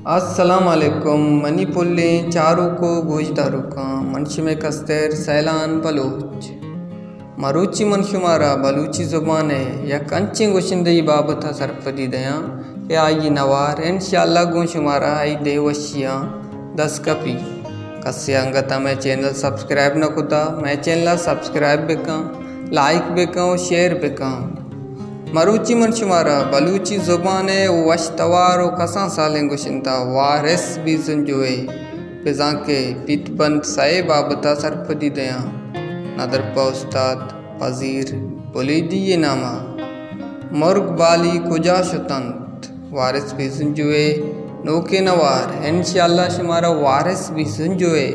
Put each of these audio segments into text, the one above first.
السلام علیکم منی پلیں چاروں کو گوجدارو کا منش میں کستر سیلان بلوچ مروچی من شمارا بلوچی زبان ہے یا کنچیں گوشندی بابتہ سرپدی دیاں کہ آئی نوار انشاءاللہ گون شمارا آئی دے وشیاں دس کپی کسی انگتا میں چینل سبسکرائب نہ کتا میں چینل سبسکرائب بکاں لائک بکاں شیئر بکاں مروچی من شمارا بلوچی زبان ہے وشتوار و کساں سالیں گوشنتا وارس بیزن جوئے بزاں کے پیت بند سائے بابتا سرپدی دیاں نادر پا استاد پذیر بولیدی یہ نامہ مرگ بالی کجا شتنت وارس بیزن جوئے نوکے نوار انشاءاللہ شمارا وارس بیزن جوئے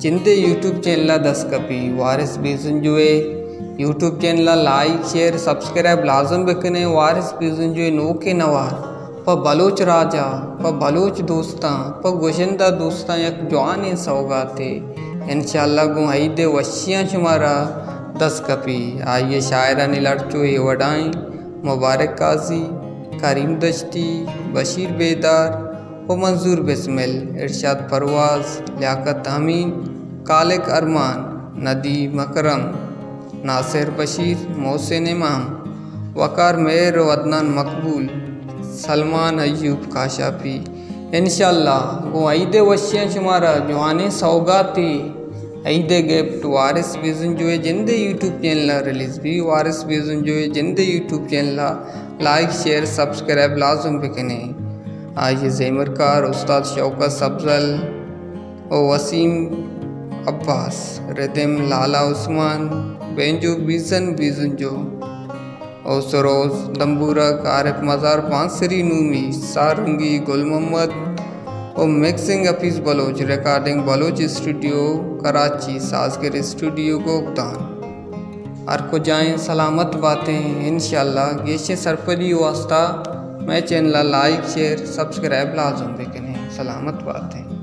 چندے یوٹیوب چینلہ دس کپی وارس بیزن جوئے YouTube channel like share subscribe لازم بکنے وارس بیزن جو نوکے نوار پا بلوچ راجہ پا بلوچ دوستاں پا گوشندہ دوستاں یک جوانے سوگاتے انشاءاللہ گو عید وشیاں شمارا دس کپی آئیے شاعرانی لڑچوئے وڈائیں مبارک قاضی کریم دشتی بشیر بیدار و منظور بسمل ارشاد پرواز لیاقت امین کالک ارمان ندیم اکرم ناصر بشیر محسن امام وقار مہر و عدنان مقبول سلمان ایوب کاشافی انشاءاللہ وہ عید وشیاں شمارا جوانے سوگاتے عید گفٹ وارس بیزن جوئے جندے یوٹیوب چینل ریلیز بھی وارس بیزن جوئے جندے YouTube channel like share subscribe لازم بکنے آئیے زیمرکار استاد شوکت افضل و وسیم عباس ردم لالا عثمان بینجو بیزن جو او سروز دمبورک عارف مزار پانسری نومی سارنگی گل محمد او mixing office Baloch recording Baloch studio Karachi سازگر اسٹوڈیو گوگدان ہر کو جائیں سلامت باتیں انشاءاللہ گیشے سرپری واسطہ میں چینل لائک شیئر سبسکرائب لازم بکنے سلامت باتیں